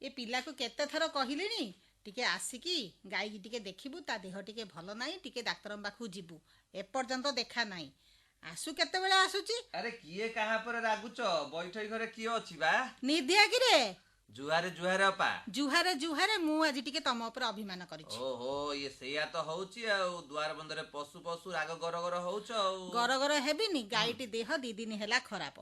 ए पिला को केते थर कहलिनी टिके आसिकी गाई की टिके देखिबू ता देह टिके भल नाही टिके डाक्टर पाखु जीवू एपर्यंत देखा नाही आसु केते बेले आसुची अरे किए कहा पर रागुच बैठई घरे किए अछि बा निधिया कि रे जुहारे जुहारे अपा जुहारे जुहारे मु आज टिके तम ऊपर अभिमान करिछि ओहो ये सेया तो होउची आ द्वार बंदरे पशु पशु राग गर होउछ आ गर गर हेबिनी गाईटी देह दी दिन हेला खराब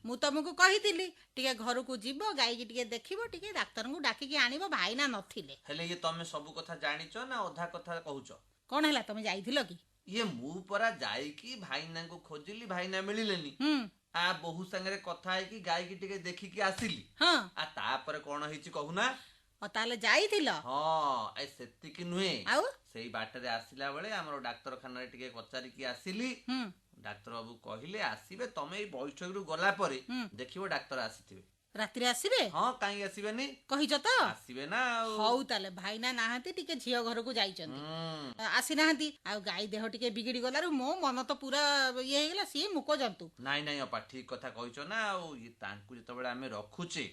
मु तुमको कहितिली टिके घर को जीव गाई की टिके देखिबो टिके डाक्टर को डाकी की आनिबो भाईना नथिले हेले ये तमे सब कथा जानिचो ना अधा कथा कहूच कोन हेला तमे जाइथिलो कि ये मु परा जाई की भाईना को खोजिली भाईना मिलिलेनी आ बहु संगे कथा है कि गाय की टिके देखी की आसिली हां आ तापर कोन हिची कहूना ताले जाइथिलो हां ए सेति की नुहे आउ सेई बाटे रे आसिला बेले हमरो डाक्टर खाना रे टिके पचारी की आसिली डाक्टर बाबू कहिले आसीबे तमे ई बैठक रु गला परे देखिबो डाक्टर आसीथिबे रात्रि आसीबे हां काई आसीबेनी कहिजो तो आसीबे ना हौ ताले भाईना नाहंती टिके झियो घर को जाइचंती आसी नाहंती आ गाई देह टिके बिगड़ी गलारु मो मन तो पूरा ये हेगला सी मुको जंतु नाई नाई अपा ठीक कथा कहिचो ना ये तांकु जतबेले आमे रखुचे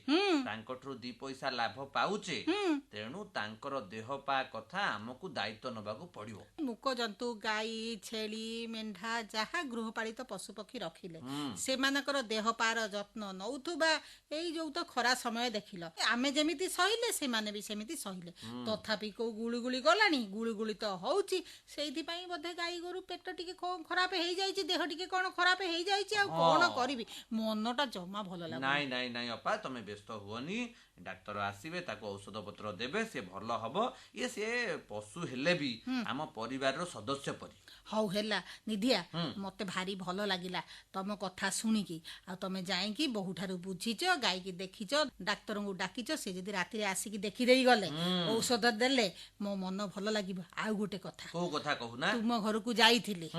तांकठरु दी पैसा लाभ पाउचे तेणु तांकर देह पा कथा हमकु दायित्व नबाकू पड़िबो मुको जंतु गाई छेली मेंढा जहा गृहपालित पशु पक्षी रखिले सेमानकर देह पार जत्न नउथुबा एई जो तो खरा समय देखिलो आमे जेमिति सहिले से माने भी सेमिति सहिले तथापि को गुली गुली गलानी गुली गुली तो होउची सेइथि पई बधे गाई गोरु पेट टिके खराब हेई जाईची देह टिके कोन खराब हेई जाईची आ कोन करबी मनटा जमा भलो लाग नाई नाई नाई अपा तमे व्यस्त हुओनी डाक्टर आसीबे ताको औषध पत्र देबे से भलो हबो ये से पशु हेले भी हम परिवार रो सदस्य परी हौ हेला निधिया मते भारी भलो लागिला तम कथा सुनिकी आ तमे जाई की बहुठारु बुझिचो गाई की देखिचो डाक्टर को डाकिचो से जदी राति रे आसी की देखि देई गले औषध देले मो मन भलो लागिबो आ गुटे कथा को कथा कहूना तुम घर को जाईथिले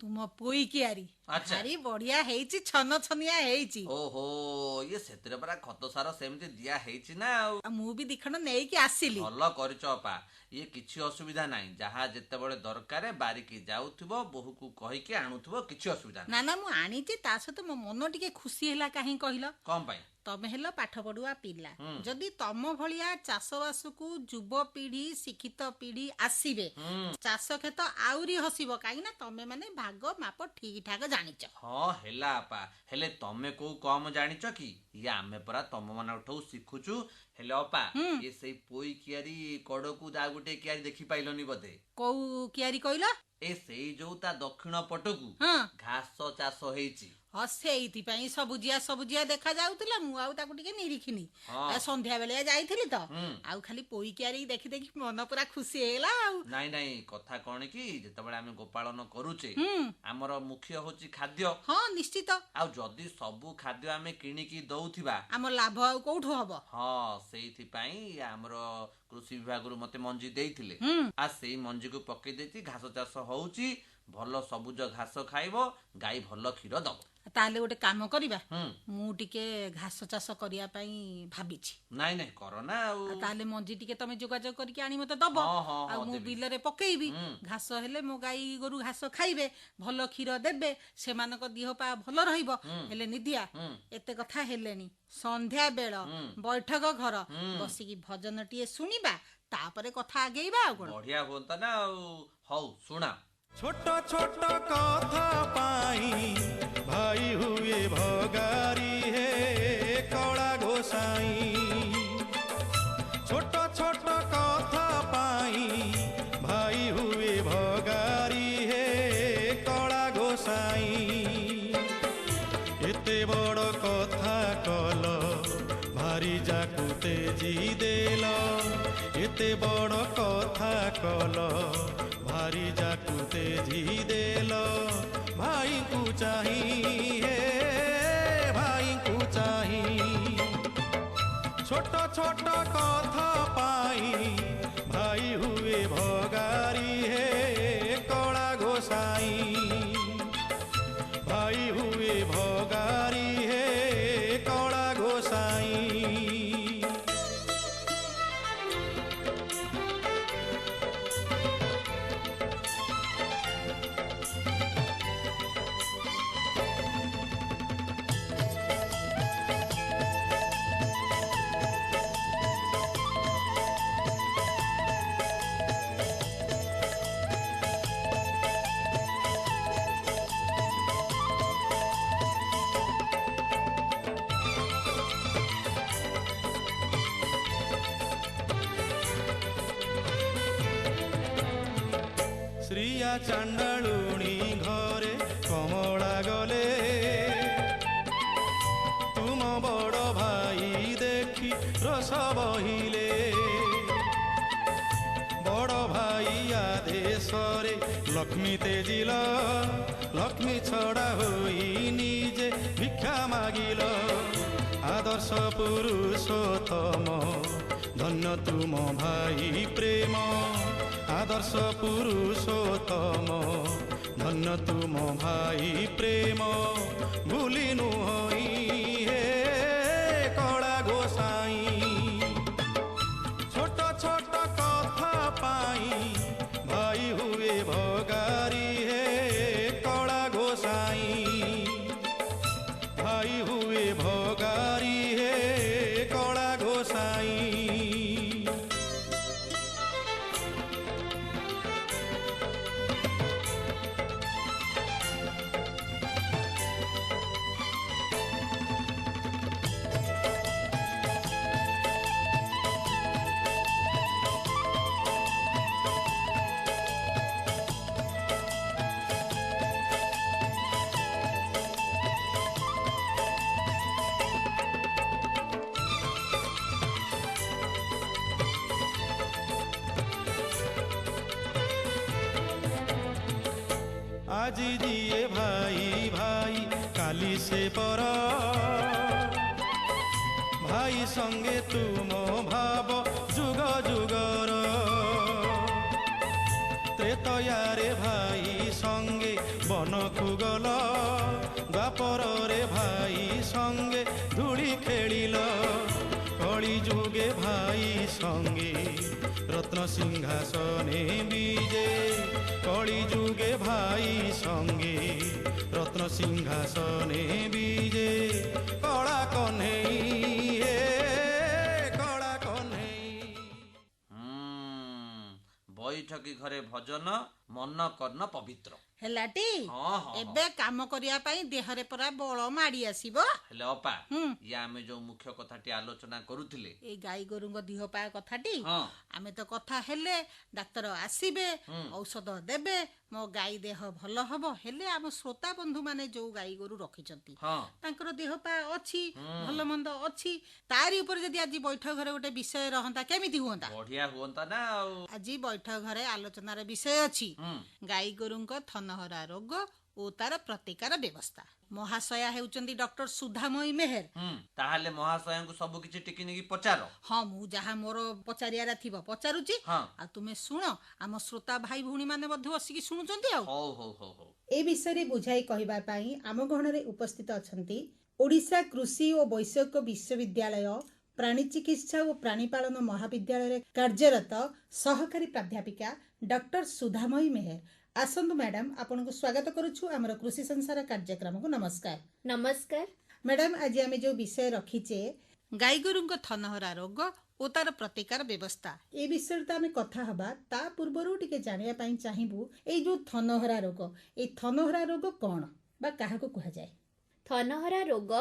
तुम पोई कियारी भारी बढ़िया हेइची छन छनिया हेइची ओहो ये सेतरे परा खत सारा सेमति दिया हेइची ना आ मु भी दिखण नेई की आसीली भलो करचो अपा ये किछि असुविधा नाही जहा जेते बळे दरकारे बारीकी जाउथबो बहु को कहि के आणुथबो किछि असुविधा ना ना मु आनीची ता सहित मो मन टिके खुशी हेला काहे कहिलो कम पाई तमे हेलो पाठ पढुआ पिला जदि तम भलिया चाषबास को युव पीढ़ी शिक्षित पीढ़ी आसीबे चाष खेत आउरी हसिबो काई ना तमे माने भाग माप ठीक ठाक जानिच हां हेला अपा हेले तमे को कम जानिच कि या आमे परा तम मन उठौ सिखुचु हेले अपा ये सेई पोई कियारी कड़कू जा गुटे कियारी देखि पाइलोनी बदे को कियारी कइलो ए सेई जो ता दक्षिण पटकू घास चाष हेइची ସେଇଥିପାଇଁ ସବୁଜିଆ ଦେଖା ଯାଉଥିଲା ମୁଁ ଆଉ ତାକୁ ଟିକେ ନିରୀଖିନି ସନ୍ଧ୍ୟା ବେଳେ ଯାଇଥିଲି ତ ଆଉ ଖାଲି ପୋଇ କିଆରି ଦେଖି ଦେଖି ମନ ପୁରା ଖୁସି ହେଇଗଲା ଆଉ ନାଇଁ ନାଇଁ କଥା କଣ କି ଯେତେବେଳେ ଆମେ ଗୋପାଳନ କରୁଛେ ଆମର ମୁଖ୍ୟ ହଉଛି ଖାଦ୍ୟ ହଁ ନିଶ୍ଚିତ ଆଉ ଯଦି ସବୁ ଖାଦ୍ୟ ଆମେ କିଣିକି ଦଉଥିବା ଆମ ଲାଭ ଆଉ କୋଉଠୁ ହବ ହଁ ସେଇଥିପାଇଁ ଆମର କୃଷି ବିଭାଗରୁ ମତେ ମଞ୍ଜି ଦେଇଥିଲେ ଆଉ ସେଇ ମଞ୍ଜିକୁ ପକେଇ ଦେଇଛି ଘାସ ଚାଷ ହଉଛି ଭଲ ସବୁଜ ଘାସ ଖାଇବ ଗାଈ ଭଲ କ୍ଷୀର ଦବ ताले गोटे काम करिबा मु टिके घास चाष करिया पई भाबिछि नाइ नाइ करो ना ताले मंजी टिके तमे जोगाजोग करके आनी मते दबो आ मु बिल रे पकेइबी घास हेले मो गाई गोरु घास खाइबे भलो खीर देबे सेमानक दिह पा भलो रहिबो हेले निदिया एते कथा हेलेनी संध्या बेळ बैठक घर बसिकी भजन टिए सुनिबा तापरे कथा आगेइबा आ कोन बढ़िया होंता ना हौ सुना छोट छोट कथा पाई भाई हुए भगारी हे कला घोसाई छोट छोट कथा पाई भाई हुए भगारी हे कला घोसाई एते बड़ कथा कल भारी जाकुते जी देल एते बड़ कथा कल भारी जाकुते जी देल भाई को चाही हे भाई को चाही छोट छोट कथा पाई भाई हुए भगारी हे कला घोसाई भाई हुए भगारी हे कला घोसाई ନିରିଆ ଚାଣ୍ଡାଳୁଣୀ ଘରେ କମଳା ଗଲେ ତୁମ ବଡ଼ ଭାଇ ଦେଖି ରସ ବହିଲେ ବଡ଼ ଭାଇ ଆଦେଶରେ ଲକ୍ଷ୍ମୀ ତେଜିଲ ଲକ୍ଷ୍ମୀ ଛଡ଼ା ହୋଇ ନିଜେ ଭିକ୍ଷା ମାଗିଲ ଆଦର୍ଶ ପୁରୁଷୋତ୍ତମ ଧନ୍ୟ ତୁମ ଭାଇ ପ୍ରେମ ଆଦର୍ଶ ପୁରୁଷୋତ୍ତମ ଧନ୍ୟ ତୁମ ଭାଇ ପ୍ରେମ ଭୁଲି ନୁହଁ ହେ କଳା ଗୋସାଇଁ ଛୋଟ ଛୋଟ କଥା ପାଇଁ ଭାଇ ହୁଏ ଭଗାରୀ ହେ କଳା ଗୋସାଇଁ ଭାଇ ହୁଏ ଭଗାରୀ ହେ କଳା ଗୋସାଇଁ আজি দিয়ে ভাই ভাই কালি সে পর ভাই সঙ্গে তুম ভাব যুগ যুগর ত্রেতয়ারে ভাই সঙ্গে বনকু গল দ্বাপরে ভাই সঙ্গে ধূলি খেলিল কলি যুগে ভাই সঙ্গে রত্ন সিংহাসনে বিজে কলি যুগে ভাই সঙ্গে রত্ন সিংহাসনে বিজে কলা কন্হেই হে কলা কন্হেই বৈঠকি ଘରେ ଭଜନ ମନ କର୍ଣ୍ଣ ପବିତ୍ର ହେଲାଟି ହଁ ହଁ ଏବେ କାମ କରିବା ପାଇଁ ଦେହରେ ପରା ବଳ ମାଡି ଆସିବ। ହେଲେ ଅପା ଇଏ ଆମେ ଯୋଉ ମୁଖ୍ୟ କଥାଟି ଆଲୋଚନା କରୁଥିଲେ ଏଇ ଗାଈ ଗୋରୁଙ୍କ ଦିହ ପା କଥାଟି ହଁ ଆମେ ତ କଥା ହେଲେ ଡାକ୍ତର ଆସିବେ ଔଷଧ ଦେବେ ମୋ ଗାଈ ଦେହ ଭଲ ହବ ହେଲେ ଆମ ଶ୍ରୋତା ବନ୍ଧୁ ମାନେ ଯୋଉ ଗାଈ ଗୋରୁ ରଖିଛନ୍ତି ହଁ ତାଙ୍କର ଦେହ ପା ଅଛି ଭଲ ମନ୍ଦ ଅଛି ତାରି ଉପରେ ଯଦି ଆଜି ବୈଠକ ଘରେ ଗୋଟେ ବିଷୟ ରହନ୍ତା କେମିତି ହୁଅନ୍ତା ବଢିଆ ହୁଅନ୍ତା ନା ଆଉ ଆଜି ବୈଠକ ଘରେ ଆଲୋଚନାର ବିଷୟ ଅଛି ଗାଈ ଗୋରୁଙ୍କ ଥନହରା ରୋଗ ଓ ତାର ପ୍ରତିକାର ବ୍ୟବସ୍ଥା। ମହାଶୟା ହେଉଛନ୍ତି ଡକ୍ଟର ସୁଧାମୟୀ ମେହେର। ତାହେଲେ ମହାଶୟଙ୍କୁ ସବୁ କିଛି ଟିକି ନିକି ପଚାର। ହଁ ମୁଁ ଯାହା ମୋର ପଚାରିବାର ଥିବ ପଚାରୁଛି ହଁ ଆଉ ତୁମେ ଶୁଣ ଆମ ଶ୍ରୋତା ଭାଇ ଭଉଣୀ ମାନେ ମଧ୍ୟ ବସିକି ଶୁଣୁଛନ୍ତି ଆଉ ହଉ ହଉ ହଉ ହଉ ଏ ବିଷୟରେ ବୁଝାଇ କହିବା ପାଇଁ ଆମ ଗହଣରେ ଉପସ୍ଥିତ ଅଛନ୍ତି ଓଡ଼ିଶା କୃଷି ଓ ବୈଷୟିକ ବିଶ୍ୱବିଦ୍ୟାଳୟ ପ୍ରାଣୀ ଚିକିତ୍ସା ଓ ପ୍ରାଣୀପାଳନ ମହାବିଦ୍ୟାଳୟରେ କାର୍ଯ୍ୟରତ ସହକାରୀ ପ୍ରାଧ୍ୟାପିକା ଡକ୍ଟର ସୁଧାମୟୀ ମେହେର। ଆସନ୍ତୁ ମ୍ୟାଡାମ ଆପଣଙ୍କୁ ସ୍ୱାଗତ କରୁଛୁ ଆମର କୃଷି ସଂସାର କାର୍ଯ୍ୟକ୍ରମକୁ। ନମସ୍କାର। ନମସ୍କାର ମ୍ୟାଡାମ ଆଜି ଆମେ ଯୋଉ ବିଷୟ ରଖିଛେ ଗାଈଗୋରୁଙ୍କ ଥନହରା ରୋଗ ଓ ତାର ପ୍ରତିକାର ବ୍ୟବସ୍ଥା ଏ ବିଷୟରେ ତ ଆମେ କଥା ହବା ତା ପୂର୍ବରୁ ଟିକେ ଜାଣିବା ପାଇଁ ଚାହିଁବୁ ଏଇ ଯୋଉ ଥନହରା ରୋଗ ଏଇ ଥନହରା ରୋଗ କଣ ବା କାହାକୁ କୁହାଯାଏ? ଥନହରା ରୋଗ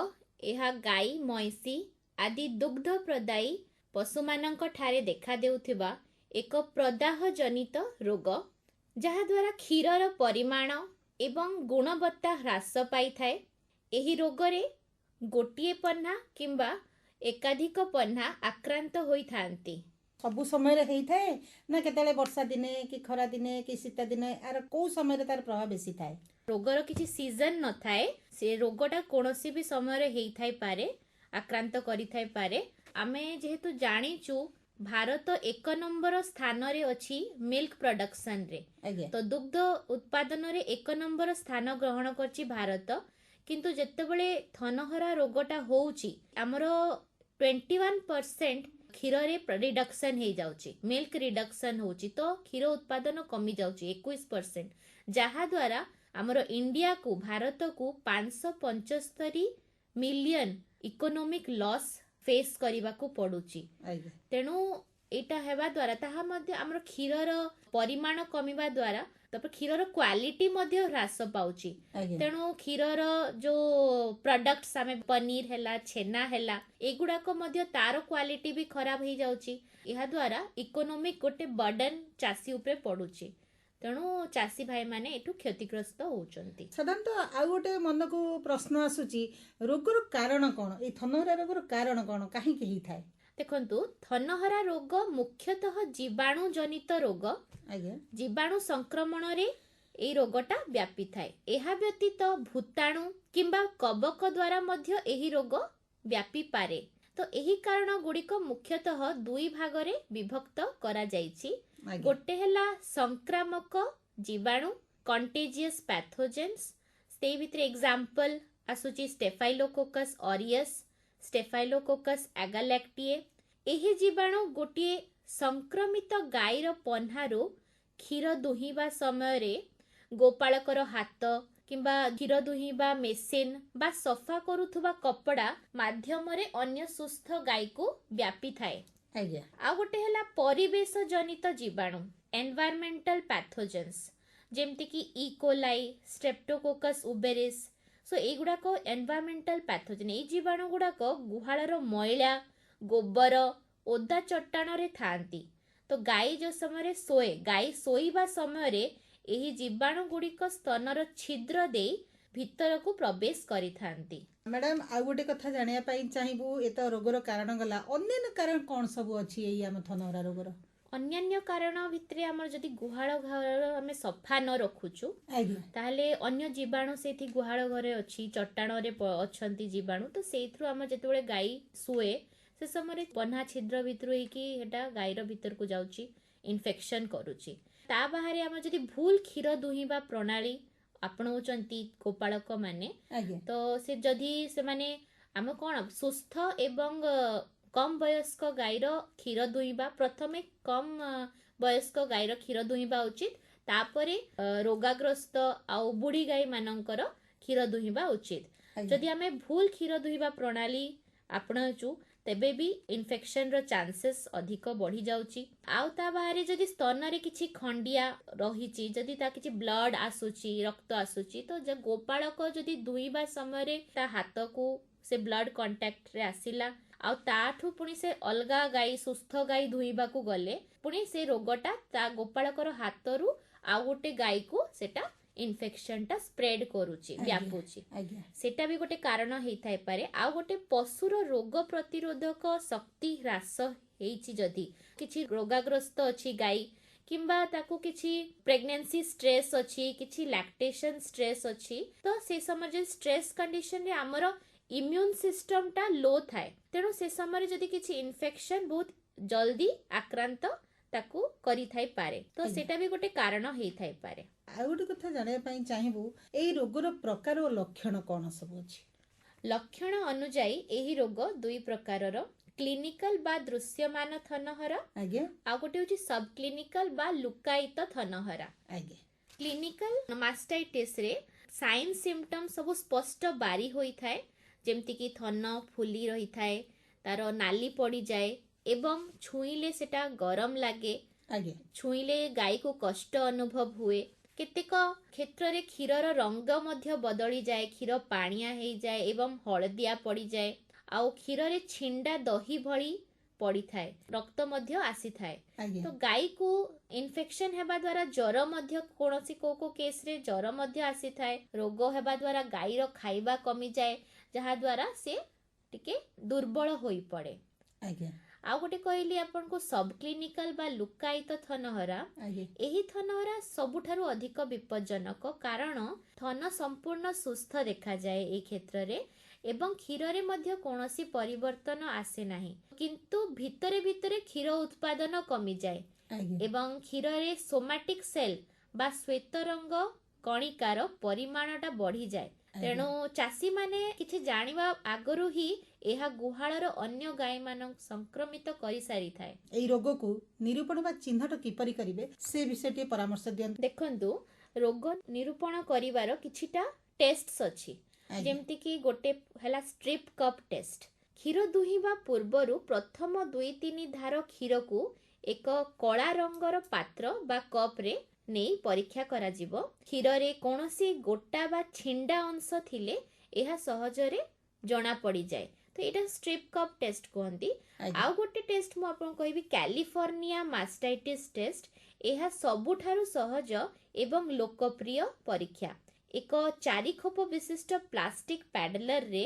ଏହା ଗାଈ ମଇଁଷି ଆଦି ଦୁଗ୍ଧ ପ୍ରଦାୟୀ ପଶୁମାନଙ୍କ ଠାରେ ଦେଖାଦେଉଥିବା ଏକ ପ୍ରଦାହ ଜନିତ ରୋଗ ଯାହାଦ୍ୱାରା କ୍ଷୀରର ପରିମାଣ ଏବଂ ଗୁଣବତ୍ତା ହ୍ରାସ ପାଇଥାଏ। ଏହି ରୋଗରେ ଗୋଟିଏ ପହ୍ନା କିମ୍ବା ଏକାଧିକ ପହ୍ନା ଆକ୍ରାନ୍ତ ହୋଇଥାନ୍ତି। ସବୁ ସମୟରେ ହେଇଥାଏ ନା କେତେବେଳେ ବର୍ଷା ଦିନେ କି ଖରା ଦିନେ କି ଶୀତ ଦିନେ ଆର କୋଉ ସମୟରେ ତାର ପ୍ରଭାବ ବେଶୀ ଥାଏ? ରୋଗର କିଛି ସିଜନ ନଥାଏ। ସେ ରୋଗଟା କୌଣସି ବି ସମୟରେ ହେଇଥାଇପାରେ, ଆକ୍ରାନ୍ତ କରିଥାଇପାରେ। ଆମେ ଯେହେତୁ ଜାଣିଛୁ ଭାରତ 1 ନମ୍ବର ସ୍ଥାନରେ ଅଛି ମିଲ୍କ ପ୍ରଡକ୍ସନରେ, ତ ଦୁଗ୍ଧ ଉତ୍ପାଦନରେ 1 ନମ୍ବର ସ୍ଥାନ ଗ୍ରହଣ କରିଛି ଭାରତ। କିନ୍ତୁ ଯେତେବେଳେ ଥନହରା ରୋଗଟା ହଉଛି ଆମର 21% କ୍ଷୀରରେ ରିଡକ୍ସନ ହେଇଯାଉଛି, ମିଲ୍କ ରିଡକ୍ସନ ହଉଛି, ତ କ୍ଷୀର ଉତ୍ପାଦନ କମି ଯାଉଛି 21%, ଯାହାଦ୍ୱାରା ଆମର ଇଣ୍ଡିଆକୁ ଭାରତକୁ 575 ମିଲିୟନ ଇକୋନୋମିକ ଲସ୍ ଫେସ୍ କରିବାକୁ ପଡୁଛି। ତେଣୁ ଏଇଟା ହେବା ଦ୍ୱାରା ତାହା ମଧ୍ୟ ଆମର କ୍ଷୀରର ପରିମାଣ କମିବା ଦ୍ୱାରା ତାପରେ କ୍ଷୀରର କ୍ୱାଲିଟି ମଧ୍ୟ ହ୍ରାସ ପାଉଛି। ତେଣୁ କ୍ଷୀରର ଯୋଉ ପ୍ରଡକ୍ଟସ ଆମେ ପନିର ହେଲା, ଛେନା ହେଲା, ଏଗୁଡାକ ମଧ୍ୟ ତାର କ୍ୱାଲିଟି ବି ଖରାପ ହେଇଯାଉଛି। ଏହା ଦ୍ୱାରା ଇକୋନୋମିକ ଗୋଟେ ବର୍ଡନ ଚାଷୀ ଉପରେ ପଡୁଛି। ତେଣୁ ଚାଷୀ ଭାଇମାନେ ଏଠୁ କ୍ଷତିଗ୍ରସ୍ତ ହଉଛନ୍ତି। ସାଧାରଣତଃ ଆଉ ଗୋଟେ ମନକୁ ପ୍ରଶ୍ନ ଆସୁଛି, ରୋଗର କାରଣ କ'ଣ? ଏଇ ଥନହରା ରୋଗର କାରଣ କ'ଣ, କାହିଁକି ହେଇଥାଏ? ଦେଖନ୍ତୁ, ଥନହରା ରୋଗ ମୁଖ୍ୟତଃ ଜୀବାଣୁ ଜନିତ ରୋଗ। ଆଜ୍ଞା। ଜୀବାଣୁ ସଂକ୍ରମଣରେ ଏଇ ରୋଗଟା ବ୍ୟାପିଥାଏ। ଏହା ବ୍ୟତୀତ ଭୂତାଣୁ କିମ୍ବା କବକ ଦ୍ୱାରା ମଧ୍ୟ ଏହି ରୋଗ ବ୍ୟାପିପାରେ। ତ ଏହି କାରଣ ଗୁଡ଼ିକ ମୁଖ୍ୟତଃ ଦୁଇ ଭାଗରେ ବିଭକ୍ତ କରାଯାଇଛି। ଆଜ୍ଞା। ଗୋଟେ ହେଲା ସଂକ୍ରାମକ ଜୀବାଣୁ, କଣ୍ଟେଜିୟସ୍ ପ୍ୟାଥୋଜେନ୍ସ। ସେଇ ଭିତରେ ଏକ୍ସାମ୍ପଲ ଆସୁଛି ଷ୍ଟେଫାଇଲୋକୋକସ୍ ଅରିୟସ୍, ଷ୍ଟେଫାଇଲୋକୋକସ୍ ଆଗାଲାକ୍ଟିଏ। ଏହି ଜୀବାଣୁ ଗୋଟିଏ ସଂକ୍ରମିତ ଗାଈର ପହ୍ନାରୁ କ୍ଷୀର ଦୁହିଁବା ସମୟରେ ଗୋପାଳକର ହାତ କିମ୍ବା କ୍ଷୀର ଦୁହିଁବା ମେସିନ୍ ବା ସଫା କରୁଥିବା କପଡ଼ା ମାଧ୍ୟମରେ ଅନ୍ୟ ସୁସ୍ଥ ଗାଈକୁ ବ୍ୟାପିଥାଏ। ଆଜ୍ଞା। ଆଉ ଗୋଟେ ହେଲା ପରିବେଶ ଜନିତ ଜୀବାଣୁ, ଏନଭାୟରମେଣ୍ଟାଲ ପ୍ୟାଥୋଜେନ୍ସ, ଯେମିତିକି ଇକୋଲାଇ, ଷ୍ଟ୍ରେପ୍ଟୋକୋକସ୍ ଉବେରିସ୍। ସୋ ଏଇଗୁଡ଼ାକ ଏନଭାୟରମେଣ୍ଟାଲ ପ୍ୟାଥୋଜେନ୍। ଏଇ ଜୀବାଣୁ ଗୁଡ଼ାକ ଗୁହାଳର ମଇଳା, ଗୋବର, ଓଦା ଚଟାଣରେ ଥାଆନ୍ତି। ତ ଗାଈ ଯେଉଁ ସମୟରେ ଶୋଏ, ଗାଈ ଶୋଇବା ସମୟରେ ଏହି ଜୀବାଣୁ ଗୁଡ଼ିକ ସ୍ତନର ଛିଦ୍ର ଦେଇ ଭିତରକୁ ପ୍ରବେଶ କରିଥାନ୍ତି। ମ୍ୟାଡାମ, ଆଉ ଗୋଟେ କଥା ଜାଣିବା ପାଇଁ ଚାହିଁବୁ, ଏ ତ ରୋଗର କାରଣ ଗଲା, ଅନ୍ୟାନ୍ୟ କାରଣ କ'ଣ ସବୁ ଅଛି ଏଇ ଆମ ଥନହରା ରୋଗର? ଅନ୍ୟାନ୍ୟ କାରଣ ଭିତରେ ଆମର ଯଦି ଗୁହାଳ ଘର ଆମେ ସଫା ନ ରଖୁଛୁ, ଆଜ୍ଞା। ତାହେଲେ ଅନ୍ୟ ଜୀବାଣୁ ସେଇଠି ଗୁହାଳ ଘରେ ଅଛି, ଚଟାଣରେ ଅଛନ୍ତି ଜୀବାଣୁ। ତ ସେଇଥିରୁ ଆମର ଯେତେବେଳେ ଗାଈ ଶୁଏ ସେ ସମୟରେ ପହ୍ନା ଛିଦ୍ର ଭିତରୁ ହେଇକି ସେଟା ଗାଈର ଭିତରକୁ ଯାଉଛି, ଇନଫେକ୍ସନ କରୁଛି। ତା ବାହାରେ ଆମର ଯଦି ଭୁଲ କ୍ଷୀର ଦୁହିଁବା ପ୍ରଣାଳୀ ଆପଣଉଛନ୍ତି ଗୋପାଳକ ମାନେ, ଆଜ୍ଞା। ତ ସେ ଯଦି ସେମାନେ ଆମେ କ'ଣ ସୁସ୍ଥ ଏବଂ କମ୍ ବୟସ୍କ ଗାଈର କ୍ଷୀର ଦୁହିଁବା, ପ୍ରଥମେ କମ୍ ବୟସ୍କ ଗାଈର କ୍ଷୀର ଦୁହିଁବା ଉଚିତ, ତାପରେ ରୋଗାଗ୍ରସ୍ତ ଆଉ ବୁଢ଼ୀ ଗାଈ ମାନଙ୍କର କ୍ଷୀର ଦୁହିଁବା ଉଚିତ। ଆଜ୍ଞା। ଯଦି ଆମେ ଭୁଲ କ୍ଷୀର ଦୁହିଁବା ପ୍ରଣାଳୀ ଆପଣଉଛୁ ତେବେ ବି ଇନଫେକ୍ସନର ଚାନ୍ସେସ୍ ଅଧିକ ବଢ଼ି ଯାଉଛି। ଆଉ ତା ବାହାରେ ଯଦି ସ୍ତନରେ କିଛି ଖଣ୍ଡିଆ ରହିଛି, ଯଦି ତା କିଛି ବ୍ଲଡ୍ ଆସୁଛି, ରକ୍ତ ଆସୁଛି, ତ ଗୋପାଳକ ଯଦି ଦୁହିଁବା ସମୟରେ ତା ହାତକୁ ସେ ବ୍ଲଡ୍ କଣ୍ଟାକ୍ଟରେ ଆସିଲା ଆଉ ତାଠୁ ପୁଣି ସେ ଅଲଗା ଗାଈ, ସୁସ୍ଥ ଗାଈ ଦୁହିଁବାକୁ ଗଲେ ପୁଣି ସେ ରୋଗଟା ତା ଗୋପାଳକର ହାତରୁ ଆଉ ଗୋଟେ ଗାଈକୁ ସେଟା ଇନଫେକ୍ସନଟା ସ୍ପ୍ରେଡ୍ କରୁଛି, ବ୍ୟାପୁଛି। ଆଜ୍ଞା। ସେଟା ବି ଗୋଟେ କାରଣ ହେଇଥାଇପାରେ। ଆଉ ଗୋଟେ ପଶୁର ରୋଗ ପ୍ରତିରୋଧକ ଶକ୍ତି ହ୍ରାସ ହେଇଛି, ଯଦି କିଛି ରୋଗାଗ୍ରସ୍ତ ଅଛି ଗାଈ କିମ୍ବା ତାକୁ କିଛି ପ୍ରେଗନେନ୍ସି ଷ୍ଟ୍ରେସ୍ ଅଛି, କିଛି ଲାକ୍ଟେସନ ଷ୍ଟ୍ରେସ୍ ଅଛି, ତ ସେ ସମୟରେ ଯଦି ଷ୍ଟ୍ରେସ୍ କଣ୍ଡିସନରେ ଆମର ଇମ୍ୟୁନ୍ ସିଷ୍ଟମଟା ଲୋ ଥାଏ, ତେଣୁ ସେ ସମୟରେ ଯଦି କିଛି ଇନଫେକ୍ସନ ବହୁତ ଜଲ୍ଦି ଆକ୍ରାନ୍ତ ତାକୁ କରିଥାଇପାରେ। ତ ସେଟା ବି ଗୋଟେ କାରଣ ହେଇଥାଇପାରେ। ଆଉ ଗୋଟେ କଥା ଜାଣିବା ପାଇଁ ଚାହିଁବୁ, ଏଇ ରୋଗର ପ୍ରକାର ଓ ଲକ୍ଷଣ କ'ଣ ସବୁ ଅଛି? ଲକ୍ଷଣ ଅନୁଯାୟୀ ଏହି ରୋଗ ଦୁଇ ପ୍ରକାରର, କ୍ଲିନିକାଲ ବା ଦୃଶ୍ୟମାନ ଥନହରା, ଆଜ୍ଞା। ଆଉ ଗୋଟେ ହେଉଛି ସବ୍ କ୍ଲିନିକାଲ ବା ଲୁକାୟିତ ଥନହରା। ଆଜ୍ଞା। କ୍ଲିନିକାଲ ମାଷ୍ଟାଇଟିସରେ ସାଇନ୍ ସିମ୍ପଟମ୍ ସବୁ ସ୍ପଷ୍ଟ ବାରି ହୋଇଥାଏ, ଯେମିତିକି ଥନ ଫୁଲି ରହିଥାଏ, ତାର ନାଲି ପଡ଼ିଯାଏ ଏବଂ ଛୁଇଁଲେ ସେଟା ଗରମ ଲାଗେ, ଆଜ୍ଞା। ଛୁଇଁଲେ ଗାଈକୁ କଷ୍ଟ ଅନୁଭବ ହୁଏ। କେତେକ କ୍ଷେତ୍ରରେ କ୍ଷୀରର ରଙ୍ଗ ମଧ୍ୟ ବଦଳିଯାଏ, କ୍ଷୀର ପାଣିଆ ହେଇଯାଏ ଏବଂ ହଳଦିଆ ପଡ଼ିଯାଏ, ଆଉ କ୍ଷୀରରେ ଛିଣ୍ଡା ଦହି ଭଳି ପଡ଼ିଥାଏ, ରକ୍ତ ମଧ୍ୟ ଆସିଥାଏ। ଆଜ୍ଞା। ତ ଗାଈକୁ ଇନଫେକ୍ସନ ହେବା ଦ୍ୱାରା ଜ୍ୱର ମଧ୍ୟ, କୌଣସି କୋଉ କେସ୍ରେ ଜ୍ୱର ମଧ୍ୟ ଆସିଥାଏ। ରୋଗ ହେବା ଦ୍ୱାରା ଗାଈର ଖାଇବା କମିଯାଏ, ଯାହା ଦ୍ୱାରା ସେ ଟିକେ ଦୁର୍ବଳ ହୋଇପଡ଼େ। ଆଜ୍ଞା। ଆଉ ଗୋଟେ କହିଲି ଆପଣଙ୍କୁ ସବ୍ କ୍ଲିନିକାଲ ବା ଲୁକାୟିତ ଥନହରା। ଆଜ୍ଞା। ଏହି ଥନହରା ସବୁଠାରୁ ଅଧିକ ବିପଜ୍ଜନକ, କାରଣ ଥନ ସମ୍ପୂର୍ଣ୍ଣ ସୁସ୍ଥ ଦେଖାଯାଏ ଏହି କ୍ଷେତ୍ରରେ ଏବଂ କ୍ଷୀରରେ ମଧ୍ୟ କୌଣସି ପରିବର୍ତ୍ତନ ଆସେ ନାହିଁ, କିନ୍ତୁ ଭିତରେ ଭିତରେ କ୍ଷୀର ଉତ୍ପାଦନ କମିଯାଏ ଆଜ୍ଞା। ଏବଂ କ୍ଷୀରରେ ସୋମାଟିକ୍ ସେଲ୍ ବା ଶ୍ୱେତରଙ୍ଗ କଣିକାର ପରିମାଣଟା ବଢ଼ିଯାଏ। ତେଣୁ ଚାଷୀମାନେ କିଛି ଜାଣିବା ଆଗରୁ ହିଁ ଏହା ଗୁହାଳର ଅନ୍ୟ ଗାଈମାନଙ୍କୁ ସଂକ୍ରମିତ କରିସାରିଥାଏ। ଏଇ ରୋଗକୁ ନିରୂପଣ ବା ଚିହ୍ନଟ କିପରି କରିବେ ସେ ବିଷୟରେ ଟିକେ ପରାମର୍ଶ ଦିଅନ୍ତୁ। ଦେଖନ୍ତୁ, ରୋଗ ନିରୂପଣ କରିବାର କିଛିଟା ଟେଷ୍ଟସ୍ ଅଛି, ଯେମିତିକି ଗୋଟେ ହେଲା ଷ୍ଟ୍ରିପ୍ କପ୍ ଟେଷ୍ଟ। କ୍ଷୀର ଦୁହିଁବା ପୂର୍ବରୁ ପ୍ରଥମ 2-3 ଧାର କ୍ଷୀରକୁ ଏକ କଳା ରଙ୍ଗର ପାତ୍ର ବା କପ୍ରେ ନେଇ ପରୀକ୍ଷା କରାଯିବ। କ୍ଷୀରରେ କୌଣସି ଗୋଟା ବା ଛିଣ୍ଡା ଅଂଶ ଥିଲେ ଏହା ସହଜରେ ଜଣା ପଡ଼ିଯାଏ। तो एटा स्ट्रिप कप टेस्ट कहती। आज्ञा। आउ गोटे टेस्ट मु आपन कहबी कैलिफोर्निया मास्टाइटिस टेस्ट। एहा सबुठारु सहज एवं लोकप्रिय परीक्षा। एक 4 खोप विशिष्ट प्लास्टिक पैडलर रे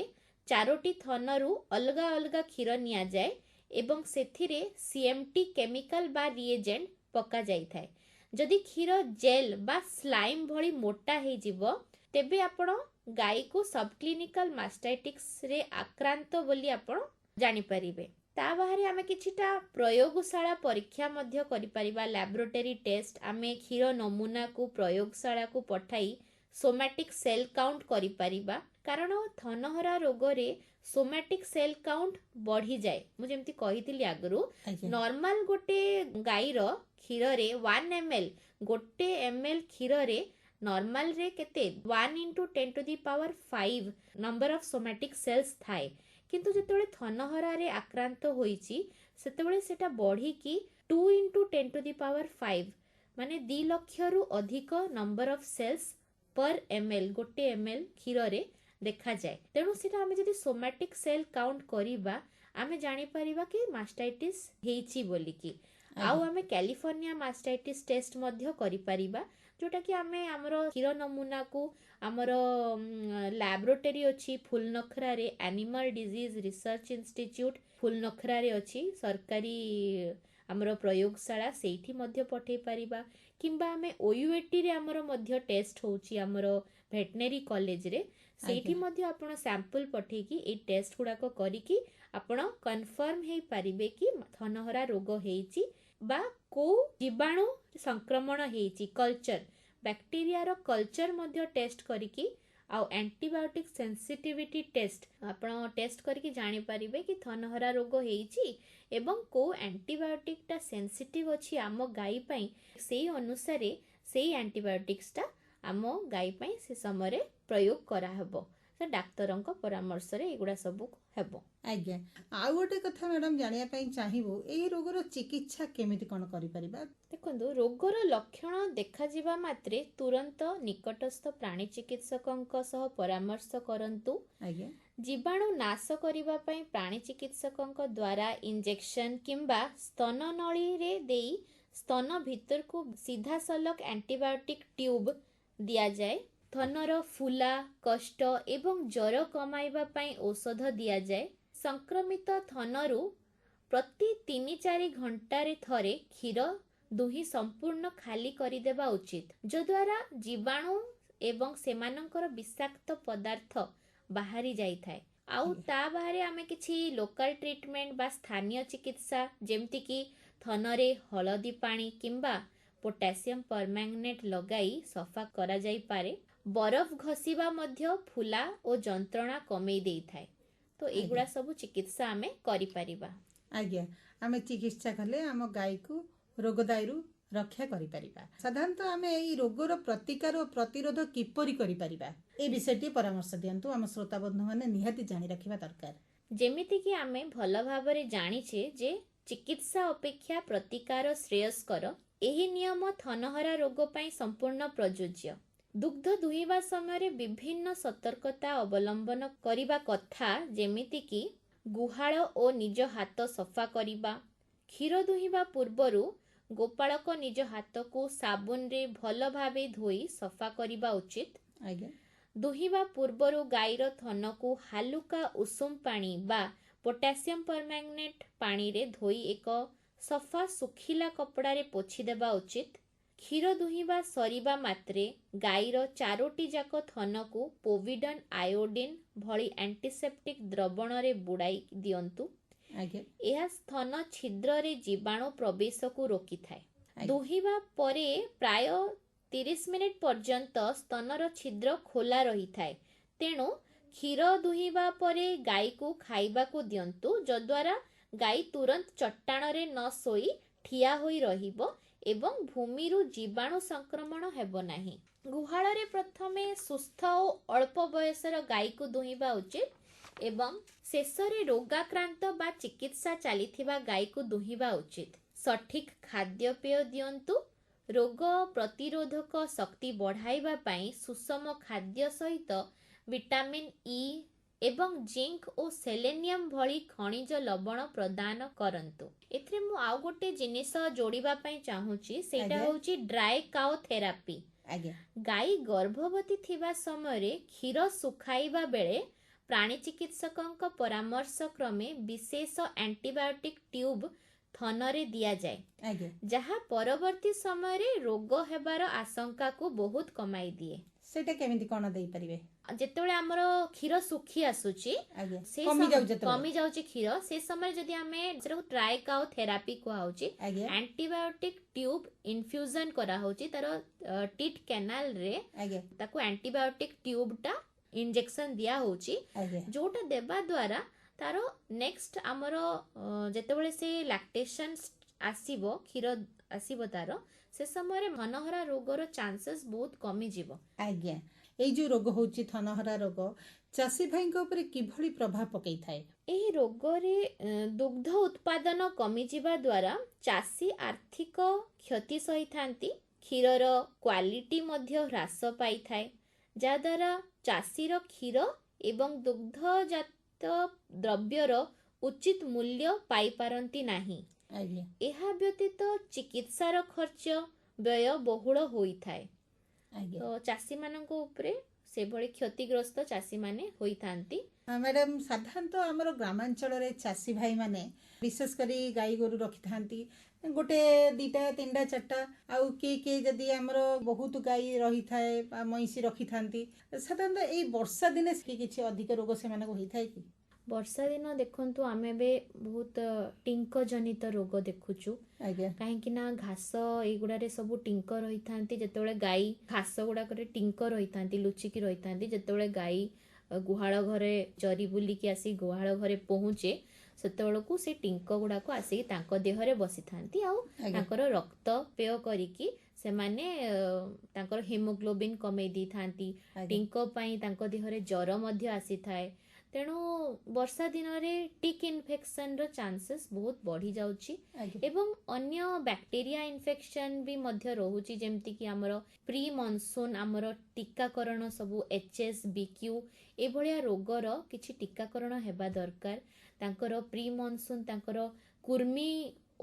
4टी थनरु अलगा अलगा क्षीर निया जाए एवं सेथिरे सीएमटी केमिकल बा रिएजेंट पका जाई थाए। जदि क्षीर जेल बा स्लाइम भली मोटा हे जिवो तेबे आपण गाई को सबक्लिनिकल मास्टाइटिस रे आक्रांत बोली आपण जानि परिबे। ता बाहरे आमे किछिटा प्रयोगशाला परीक्षा मध्य करि परिबा। लैबोरेटरी टेस्ट आमे क्षीर नमूना को प्रयोगशाला को पठाई सोमैटिक सेल काउंट करि परिबा। कारण थनहरा रोग रे सोमैटिक सेल काउंट बढ़ी जाए। मु जेमति कहितली आगरु नॉर्मल गोटे गाई रो क्षीर रे 1 ml गोटे ml क्षीर रे नॉर्मल रे केते 1 × 10⁵ नंबर ऑफ सोमैटिक सेल्स थाए। किंतु जेतेबेले थनहरा रे आक्रांत होईची सेतेबेले सेटा बढ़ी की 2 × 10⁵ माने 2 लाख रु अधिक नंबर ऑफ सेल्स पर ml गोटे ml क्षीर रे देखा जाए। तेणु सेटा आमे जदि सोमैटिक सेल काउंट करिबा आमे जानि परिबा कि मास्टाइटिस हेइची बोली की। आउ आमे कैलिफोर्निया मास्टाइटिस टेस्ट मध्य करि परिबा जोटा कि आमे हमरो क्षीर नमूना को हमरो लैबोरेटरी अछि फुलनखरा रे एनिमल डिजीज रिसर्च इंस्टीट्यूट फुलनखरा रे अछि सरकारी हमरो प्रयोगशाला सेठी मध्य पठै परिबा। किंबा आमे ओयूएटी रे हमरो मध्य टेस्ट होउची हमरो वेटनरी कॉलेज रे सेठी मध्य आपण सैंपल पठै की ए टेस्ट गुडा को करी की आपण कंफर्म हे परिबे कि थनहरा रोग हेइची बा को जीवाणु संक्रमण हेइची। कल्चर बैक्टीरिया रो कल्चर मध्य टेस्ट करी की आउ एंटीबायोटिक सेंसिटिविटी टेस्ट आपण टेस्ट करी की जानि परिबे कि थनहरा रोग हेइची एवं को एंटीबायोटिक टा सेंसिटिव अछि आम गाई पई सेही अनुसार सेही एंटीबायोटिक्स टा आम गाई पई से समय प्रयोग करा हेबो। से डाक्तरंक परामर्श रे एगुडा सब हेबो। आज्ञा। आउ गोटे कथा मैडम जानिया पई चाहिबो एही रोगर चिकित्सा केमिति कोन करि परिबा? देखो रोगर लक्षण देखा जिबा मात्रे तुरंत निकटस्थ प्राणी चिकित्सकंक सह परामर्श करंतु। आज्ञा। जीवाणु नाश करिबा पई प्राणी चिकित्सकंक द्वारा इंजेक्शन किंबा स्तन नळी रे देई स्तन भीतर को सीधा सलक एंटीबायोटिक ट्यूब दिया जाए। थनर फुला कष्ट एवं ज्वर कमाइबा पई औषध दिया जाए। संक्रमित थनरु प्रति 3-4 घंटा रे थरे क्षीर दुही संपूर्ण खाली करिदेबा उचित जद्वारा जीवाणु एवं सेमानंकर विषाक्त पदार्थ बाहरी जाई थाए। आउ ता बाहरे आमे किछि लोकल ट्रीटमेंट बा स्थानीय चिकित्सा जेमति कि थनरे हळदी पानी किंबा पोटासियम परमैंगनेट लगाई सफा करा जाई पारे। बरफ घसीबा मध्य फुला और जंत्रणा कमेई देई थाए। तो एगुडा सब चिकित्सा आमे करि परिबा। आज्ञा। आमे चिकित्सा कले आम गाई को रोगदायरु रक्षा करि परिबा। साधारणतः आमे एई रोगर प्रतिकार और प्रतिरोध किपरि करि परिबा ए विषयटी परामर्श दियंतु। आम श्रोता बंधु माने निहाती जानि रखिबा दरकार। जेमिति कि आमे भल भाबरे जानिछे जे चिकित्सा अपेक्षा प्रतिकार श्रेयस्कर। एही नियम थनहरा रोग पई संपूर्ण प्रयोज्य। दुग्ध दुहिबा समय विभिन्न सतर्कता अवलंबन करिबा कथा जेमिति कि गुहाळ और निज हाथ सफा करिबा। क्षीर दुहिबा पूर्वरु गोपालक निज हाथ को साबुन रे भल भाबे धोई सफा करिबा उचित। आज्ञा। दुहिबा पूर्वरु गाईर थन को हालुका उषुम पानी बा पोटासियम परमैंगनेट पानी रे धोई एक सफा सुखिला कपड़ा रे पोछि देबा उचित। क्षीर दुहिबा सरिबा मात्रे गाईर 4टी जाक थन को पोविडन आयोडीन भली एंटीसेप्टिक द्रवण रे बुड़ाई दियंतु। आज्ञा। यह स्तन छिद्र रे जीवाणु प्रवेश को रोकी थाए। दुहिबा परे प्राय 30 मिनिट पर्यंत स्तनर छिद्र खोला रही थाए। तेणु क्षीर दुहिबा परे गाई को खाइबा को दियंतु जद्वारा गाई तुरंत चट्टाण रे न सोई ठिया होई रहिबो एवं भूमिरु जीवाणु संक्रमण हेबो नाही। गुहाळ रे प्रथमे सुस्थ और अल्प बयसर गाई को दुहिबा उचित एवं शेषरे रोगाक्रांत बा चिकित्सा चलीथिबा गाई को दुहिबा उचित। सठिक खाद्य पेय दियंतु। रोग प्रतिरोधक शक्ति बढ़ाइबा पई सुषम खाद्य सहित विटामिन ई ଏବଂ ଜିଙ୍କ ଓ ସେଲେନିୟମ ଭଳି ଖଣିଜ ଲବଣ ପ୍ରଦାନ କରନ୍ତୁ। ଏଥିରେ ମୁଁ ଆଉ ଗୋଟେ ଜିନିଷ ଯୋଡ଼ିବା ପାଇଁ ଚାହୁଁଛି, ସେଇଟା ଆଜ୍ଞା। ହେଉଛି ଡ୍ରାଏ କାଉ ଥେରାପି। ଆଜ୍ଞା ଗାଈ ଗର୍ଭବତୀ ଥିବା ସମୟରେ କ୍ଷୀର ଶୁଖାଇବା ବେଳେ ପ୍ରାଣୀ ଚିକିତ୍ସକଙ୍କ ପରାମର୍ଶ କ୍ରମେ ବିଶେଷ ଆଣ୍ଟିବାୟୋଟିକ୍ ଟ୍ୟୁବ୍ ଥନରେ ଦିଆଯାଏ, ଆଜ୍ଞା ଯାହା ପରବର୍ତ୍ତୀ ସମୟରେ ରୋଗ ହେବାର ଆଶଙ୍କାକୁ ବହୁତ କମାଇ ଦିଏ। ସେଇଟା କେମିତି କଣ ଦେଇପାରିବେ? ଯେତେବେଳେ ଆମର କ୍ଷୀର ଶୁଖି ଆସୁଛି, ଆଜ୍ଞା ସେଇ କମି ଯାଉଛି ଯେତେବେଳେ। କମି ଯାଉଛି କ୍ଷୀର, ସେ ସମୟରେ ଯଦି ଆମେ ସେଟାକୁ ଡ୍ରାଏ କାଉ ଥେରାପି କୁହାହଉଛି, ଆଜ୍ଞା ଆଣ୍ଟିବାୟୋଟିକ୍ ଟ୍ୟୁବ୍ ଇନଫ୍ୟୁଜନ କରାହଉଛି ତାର ଟିଟ୍ କେନାଲରେ, ଆଜ୍ଞା ତାକୁ ଆଣ୍ଟିବାୟୋଟିକ୍ ଟ୍ୟୁବଟା ଇଞ୍ଜେକ୍ସନ ଦିଆ ହଉଛି, ଆଜ୍ଞା ଯୋଉଟା ଦେବା ଦ୍ୱାରା ତାର ନେକ୍ସଟ ଆମର ଯେତେବେଳେ ସେ ଲାକ୍ଟେସନ ଆସିବ, କ୍ଷୀର ଆସିବ ତାର, ସେ ସମୟରେ ମନହରା ରୋଗର ଚାନ୍ସେସ୍ ବହୁତ କମିଯିବ। ଆଜ୍ଞା। ଏଇ ଯୋଉ ରୋଗ ହଉଛି ଥନହରା ରୋଗ, ଚାଷୀ ଭାଇଙ୍କ ଉପରେ କିଭଳି ପ୍ରଭାବ ପକେଇଥାଏ? ଏହି ରୋଗରେ ଦୁଗ୍ଧ ଉତ୍ପାଦନ କମିଯିବା ଦ୍ୱାରା ଚାଷୀ ଆର୍ଥିକ କ୍ଷତି ସହିଥାନ୍ତି, କ୍ଷୀରର କ୍ୱାଲିଟି ମଧ୍ୟ ହ୍ରାସ ପାଇଥାଏ, ଯାହାଦ୍ୱାରା ଚାଷୀର କ୍ଷୀର ଏବଂ ଦୁଗ୍ଧଜାତ ଦ୍ରବ୍ୟର ଉଚିତ ମୂଲ୍ୟ ପାଇପାରନ୍ତି ନାହିଁ। ଆଜ୍ଞା ଏହା ବ୍ୟତୀତ ଚିକିତ୍ସାର ଖର୍ଚ୍ଚ ବ୍ୟୟ ବହୁଳ ହୋଇଥାଏ। ଆଜ୍ଞା ତ ଚାଷୀମାନଙ୍କ ଉପରେ ସେଭଳି କ୍ଷତିଗ୍ରସ୍ତ ଚାଷୀମାନେ ହୋଇଥାନ୍ତି। ମ୍ୟାଡାମ, ସାଧାରଣତଃ ଆମର ଗ୍ରାମାଞ୍ଚଳରେ ଚାଷୀ ଭାଇମାନେ ବିଶେଷ କରି ଗାଈ ଗୋରୁ ରଖିଥାନ୍ତି, ଗୋଟେ ଦିଟା ତିନିଟା ଚାରିଟା, ଆଉ କିଏ ଯଦି ଆମର ବହୁତ ଗାଈ ରହିଥାଏ ବା ମଇଁଷି ରଖିଥାନ୍ତି, ସାଧାରଣତଃ ଏଇ ବର୍ଷା ଦିନେ କିଛି ଅଧିକ ରୋଗ ସେମାନଙ୍କୁ ହୋଇଥାଏ କି? ବର୍ଷା ଦିନ ଦେଖନ୍ତୁ, ଆମେ ଏବେ ବହୁତ ଟିଙ୍କ ଜନିତ ରୋଗ ଦେଖୁଛୁ। ଆଜ୍ଞା କାହିଁକି ନା ଘାସ ଏଇଗୁଡାରେ ସବୁ ଟିଙ୍କ ରହିଥାନ୍ତି। ଯେତେବେଳେ ଗାଈ ଘାସ ଗୁଡାକରେ ଟିଙ୍କ ରହିଥାନ୍ତି, ଲୁଚିକି ରହିଥାନ୍ତି, ଯେତେବେଳେ ଗାଈ ଗୁହାଳ ଘରେ ଚରି ବୁଲିକି ଆସି ଗୁହାଳ ଘରେ ପହଞ୍ଚେ, ସେତେବେଳକୁ ସେ ଟିଙ୍କ ଗୁଡାକ ଆସିକି ତାଙ୍କ ଦେହରେ ବସିଥାନ୍ତି, ଆଉ ଆଜ୍ଞା ତାଙ୍କର ରକ୍ତ ପେୟ କରିକି ସେମାନେ ତାଙ୍କର ହିମୋଗ୍ଲୋବିନ୍ କମେଇ ଦେଇଥାନ୍ତି। ଆଜ୍ଞା ଟିଙ୍କ ପାଇଁ ତାଙ୍କ ଦେହରେ ଜ୍ୱର ମଧ୍ୟ ଆସିଥାଏ। ତେଣୁ ବର୍ଷା ଦିନରେ ଟିକ୍ ଇନଫେକ୍ସନର ଚାନ୍ସେସ୍ ବହୁତ ବଢ଼ି ଯାଉଛି, ଆଜ୍ଞା ଏବଂ ଅନ୍ୟ ବ୍ୟାକ୍ଟେରିଆ ଇନଫେକ୍ସନ ବି ମଧ୍ୟ ରହୁଛି, ଯେମିତିକି ଆମର ପ୍ରି ମନସୁନ୍ ଆମର ଟୀକାକରଣ ସବୁ HS BQ ଏଭଳିଆ ରୋଗର କିଛି ଟୀକାକରଣ ହେବା ଦରକାର। ତାଙ୍କର ପ୍ରି ମନସୁନ୍ ତାଙ୍କର କୁର୍ମି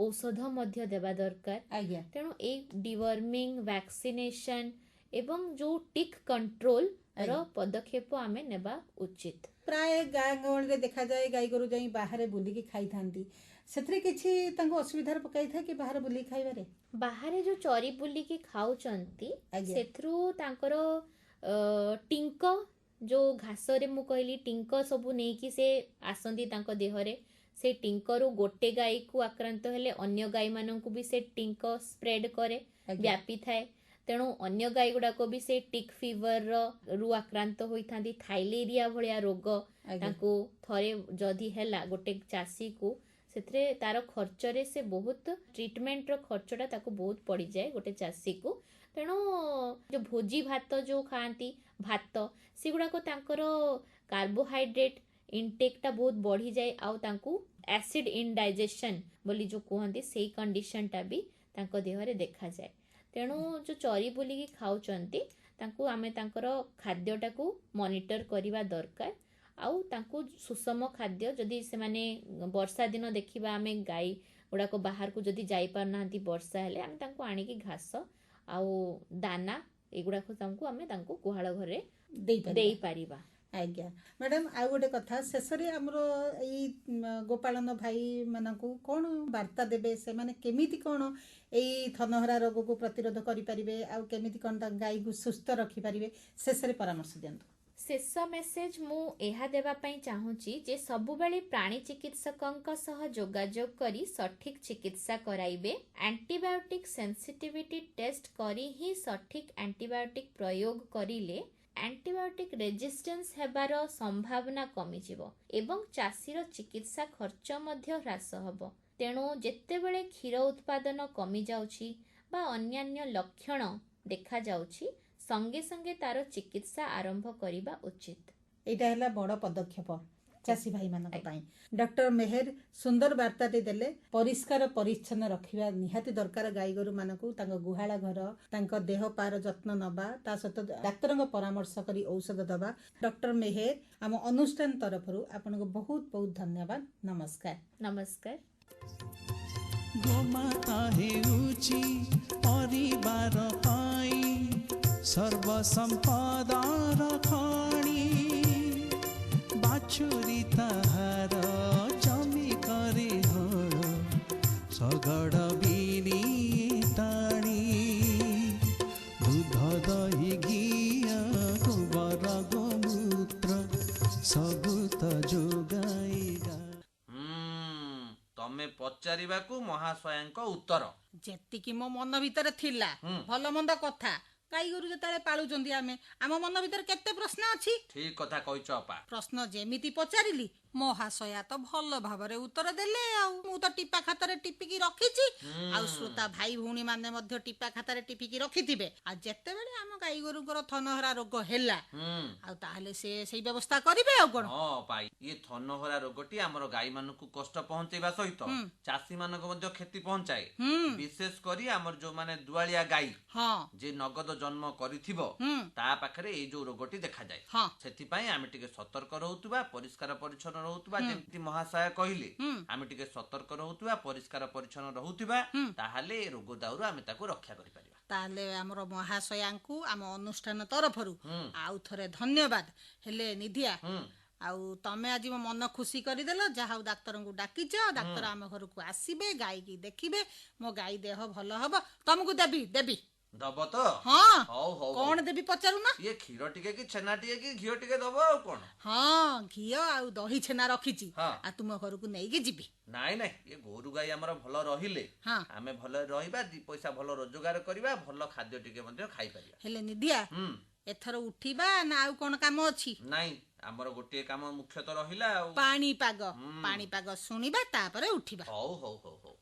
ଔଷଧ ମଧ୍ୟ ଦେବା ଦରକାର। ଆଜ୍ଞା ତେଣୁ ଏଇ ଡିୱର୍ମିଂ, ଭ୍ୟାକ୍ସିନେସନ ଏବଂ ଯେଉଁ ଟିକ୍ କଣ୍ଟ୍ରୋଲ ର ପଦକ୍ଷେପ ଆମେ ନେବା ଉଚିତ। ପ୍ରାୟ ଗାଁ ଗହଳିରେ ଦେଖାଯାଏ ଗାଈ ଗୋରୁ ଯାଇ ବାହାରେ ବୁଲିକି ଖାଇଥାନ୍ତି, ସେଥିରେ କିଛି ତାଙ୍କୁ ଅସୁବିଧାରେ ପକାଇଥାଏ କି ବାହାରେ ବୁଲିକି ଖାଇବାରେ? ବାହାରେ ଯୋଉ ଚରି ବୁଲିକି ଖାଉଛନ୍ତି, ଆଜ୍ଞା ସେଥିରୁ ତାଙ୍କର ଟିଙ୍କ, ଯୋଉ ଘାସରେ ମୁଁ କହିଲି ଟିଙ୍କ ସବୁ ନେଇକି ସେ ଆସନ୍ତି ତାଙ୍କ ଦେହରେ, ସେ ଟିଙ୍କରୁ ଗୋଟେ ଗାଈକୁ ଆକ୍ରାନ୍ତ ହେଲେ ଅନ୍ୟ ଗାଈମାନଙ୍କୁ ବି ସେ ଟିଙ୍କ ସ୍ପ୍ରେଡ୍ କରେ, ଆଜ୍ଞା ବ୍ୟାପିଥାଏ। ତେଣୁ ଅନ୍ୟ ଗାଈ ଗୁଡାକ ବି ସେ ଟିକ୍ ଫିଭର ରୁ ଆକ୍ରାନ୍ତ ହୋଇଥାନ୍ତି। ଥାଇଲେରିଆ ଭଳିଆ ରୋଗ ଆଜ୍ଞା ତାଙ୍କୁ ଥରେ ଯଦି ହେଲା ଗୋଟେ ଚାଷୀକୁ, ସେଥିରେ ତାର ଖର୍ଚ୍ଚରେ ସେ ବହୁତ ଟ୍ରିଟମେଣ୍ଟର ଖର୍ଚ୍ଚଟା ତାକୁ ବହୁତ ପଡ଼ିଯାଏ ଗୋଟେ ଚାଷୀକୁ। ତେଣୁ ଯୋଉ ଭୋଜି ଭାତ ଯୋଉ ଖାଆନ୍ତି, ଭାତ ସେଗୁଡାକ ତାଙ୍କର କାର୍ବୋହାଇଡ୍ରେଟ୍ ଇନଟେକ୍ଟା ବହୁତ ବଢ଼ିଯାଏ, ଆଉ ତାଙ୍କୁ ଆସିଡ୍ ଇନଡାଇଜେସନ୍ ବୋଲି ଯୋଉ କୁହନ୍ତି, ସେଇ କଣ୍ଡିସନଟା ବି ତାଙ୍କ ଦେହରେ ଦେଖାଯାଏ। ତେଣୁ ଯୋଉ ଚରି ବୁଲିକି ଖାଉଛନ୍ତି, ତାଙ୍କୁ ଆମେ ତାଙ୍କର ଖାଦ୍ୟଟାକୁ ମନିଟର କରିବା ଦରକାର, ଆଉ ତାଙ୍କୁ ସୁଷମ ଖାଦ୍ୟ, ଯଦି ସେମାନେ ବର୍ଷା ଦିନ ଦେଖିବା ଆମେ ଗାଈ ଗୁଡାକ ବାହାରକୁ ଯଦି ଯାଇପାରୁନାହାନ୍ତି ବର୍ଷା ହେଲେ, ଆମେ ତାଙ୍କୁ ଆଣିକି ଘାସ ଆଉ ଦାନା ଏଗୁଡାକ ତାଙ୍କୁ ଗୁହାଳ ଘରେ ଦେଇପାରିବା। ଆଜ୍ଞା ମ୍ୟାଡାମ, ଆଉ ଗୋଟେ କଥା, ଶେଷରେ ଆମର ଏଇ ଗୋପାଳନ ଭାଇ ମାନଙ୍କୁ କଣ ବାର୍ତ୍ତା ଦେବେ? ସେମାନେ କେମିତି କଣ ଏଇ ଥନହରା ରୋଗକୁ ପ୍ରତିରୋଧ କରିପାରିବେ, ଆଉ କେମିତି କଣ ଗାଈକୁ ସୁସ୍ଥ ରଖିପାରିବେ, ଶେଷରେ ପରାମର୍ଶ ଦିଅନ୍ତୁ। ଶେଷ ମେସେଜ ମୁଁ ଏହା ଦେବା ପାଇଁ ଚାହୁଁଛି ଯେ ସବୁବେଳେ ପ୍ରାଣୀ ଚିକିତ୍ସକଙ୍କ ସହ ଯୋଗାଯୋଗ କରି ସଠିକ୍ ଚିକିତ୍ସା କରାଇବେ। ଆଣ୍ଟିବାୟୋଟିକ୍ ସେନ୍ସିଟିଭିଟି ଟେଷ୍ଟ କରି ହିଁ ସଠିକ୍ ଆଣ୍ଟିବାୟୋଟିକ୍ ପ୍ରୟୋଗ କରିଲେ ଆଣ୍ଟିବାୟୋଟିକ୍ ରେଜିଷ୍ଟେନ୍ସ ହେବାର ସମ୍ଭାବନା କମିଯିବ ଏବଂ ଚାଷୀର ଚିକିତ୍ସା ଖର୍ଚ୍ଚ ମଧ୍ୟ ହ୍ରାସ ହେବ। ତେଣୁ ଯେତେବେଳେ କ୍ଷୀର ଉତ୍ପାଦନ କମିଯାଉଛି ବା ଅନ୍ୟାନ୍ୟ ଲକ୍ଷଣ ଦେଖାଯାଉଛି, ସଙ୍ଗେ ସଙ୍ଗେ ତାର ଚିକିତ୍ସା ଆରମ୍ଭ କରିବା ଉଚିତ। ଏଇଟା ହେଲା ବଡ଼ ପଦକ୍ଷେପ। ଚାଷୀ ଭାଇ ମାନଙ୍କ ପାଇଁ। ଡକ୍ଟର ମେହେର ସୁନ୍ଦର ବାର୍ତ୍ତାଟି ଦେଲେ। ପରିଷ୍କାର ପରିଚ୍ଛନ୍ନ ରଖିବା ନିହାତି ଦରକାର ଗାଈ ଗୋରୁ ମାନଙ୍କୁ। ତାଙ୍କ ଗୁହାଳ ଘର, ତାଙ୍କ ଦେହ ପାର ଯତ୍ନ ନବା, ତା ସହିତ ଡାକ୍ତରଙ୍କ ପରାମର୍ଶ କରି ଔଷଧ ଦବା। ଡକ୍ଟର ମେହେର ଆମ ଅନୁଷ୍ଠାନ ତରଫରୁ ଆପଣଙ୍କୁ ବହୁତ ବହୁତ ଧନ୍ୟବାଦ। ନମସ୍କାର। ନମସ୍କାର। ଗୋମାତା ହେଉଛି ପରିବାର ପାଇଁ ସର୍ବସମ୍ପଦର ଖଣି। ବାଛୁରୀ ତାହାର ଜମି କରି ହଳ, ଶଗଡ଼ ବିରି ଟାଣି। ଦୁଧ ଦହି ଘିଅ ଗୋବର ଗୋମୂତ୍ର ସବୁ ତ ଯୋଗାଇ ତମେ ପଚାରିବାକୁ ମହାଶୟଙ୍କ ଉତ୍ତର। ଯେତିକି ମୋ ମନ ଭିତରେ ଥିଲା ଭଲ ମନ୍ଦ କଥା, ଗାଈ ଗୋରୁ ଯେତେବେଳେ ପାଳୁଛନ୍ତି ଆମେ, ଆମ ମନ ଭିତରେ କେତେ ପ୍ରଶ୍ନ ଅଛି। ଠିକ କଥା କହିଛ ଅପା। ପ୍ରଶ୍ନ ଯେମିତି ପଚାରିଲି ମହାଶୟା ତ ଭଲ ଭାବରେ ଉତ୍ତର ଦେଲେ। ଆଉ ମୁଁ ତ ଟିପା ଖାତାରେ ଟିପିକି ରଖିଛି, ଆଉ ଶ୍ରୋତା ଭାଇ ଭଉଣୀ ମାନେ ମଧ୍ୟ ଟିପା ଖାତାରେ ଟିପିକି ରଖିଥିବେ। ଆଉ ଯେତେବେଳେ ଆମ ଗାଈ ଗୋରୁଙ୍କର ଥନହରା ରୋଗ ହେଲା, ଆଉ ତାହେଲେ ସେ ସେଇ ବ୍ୟବସ୍ଥା କରିବେ ଆଉ କଣ। ହଁ ଅପା, ଇଏ ଥନହରା ରୋଗଟି ଆମର ଗାଈ ମାନଙ୍କୁ କଷ୍ଟ ପହଞ୍ଚେଇବା ସହିତ ଚାଷୀ ମାନଙ୍କୁ ମଧ୍ୟ କ୍ଷତି ପହଞ୍ଚାଏ। ବିଶେଷ କରି ଆମର ଯୋଉମାନେ ଦୁଆଳିଆ ଗାଈ, ଯେ ନଗଦ ଜନ୍ମ କରିଥିବ, ତା ପାଖରେ ଏଇ ଯୋଉ ରୋଗଟି ଦେଖାଯାଏ। ସେଥିପାଇଁ ଆମେ ଟିକେ ସତର୍କ ରହୁଥିବା, ପରିଷ୍କାର ପରିଚ୍ଛନ୍ନ ରହୁଥିବା। ଯେମିତି ମହାଶୟ କହିଲେ, ଆମେ ଟିକେ ସତର୍କ ରହୁଥିବା, ପରିଷ୍କାର ପରିଚ୍ଛନ୍ନ ରହୁଥିବା, ତାହେଲେ ଏ ରୋଗ ଦାଉରୁ ଆମେ ତାକୁ ରକ୍ଷା କରିପାରିବା। ତାହେଲେ ଆମର ମହାଶୟାଙ୍କୁ ଆମ ଅନୁଷ୍ଠାନ ତରଫରୁ ଆଉ ଥରେ ଧନ୍ୟବାଦ। ହେଲେ ନିଧିଆ, ଆଉ ତମେ ଆଜି ମୋ ମନ ଖୁସି କରିଦେଲ। ଯାହା ହଉ ଡାକ୍ତରଙ୍କୁ ଡାକିଛ, ଡାକ୍ତର ଆମ ଘରକୁ ଆସିବେ, ଗାଈକି ଦେଖିବେ, ମୋ ଗାଈ ଦେହ ଭଲ ହବ। ତମକୁ ଦେବି ଦବ ତ? ହଁ। ହଉ ହଉ। କଣ ଦେବି ପଚାରୁନ? ଇଏ କ୍ଷୀର ଟିକେ କି ଛେନା ଟିକେ କି ଘିଅ ଟିକେ ଦବ ଆଉ କଣ। ହଁ, ଘିଅ ଆଉ ଦହି ଛେନା ରଖିଛି, ଆଉ ତୁମ ଘରକୁ ନେଇକି ଯିବି। ନାଇଁ ଇଏ ଗୋରୁ ଗାଈ ଆମର ଭଲ ରହିଲେ ଆମେ ଭଲରେ ରହିବା, ଦି ପଇସା ଭଲ ରୋଜଗାର କରିବା, ଭଲ ଖାଦ୍ୟ ଟିକେ ମଧ୍ୟ ଖାଇପାରିବା। ହେଲେ ନିଧିଆ, ଏଥର ଉଠିବା ନା ଆଉ କଣ କାମ ଅଛି? ନାଇଁ, ଆମର ଗୋଟିଏ କାମ ମୁଖ୍ୟତଃ ରହିଲା ଆଉ ପାଣିପାଗ ଶୁଣିବା, ତାପରେ ଉଠିବା। ହଉ।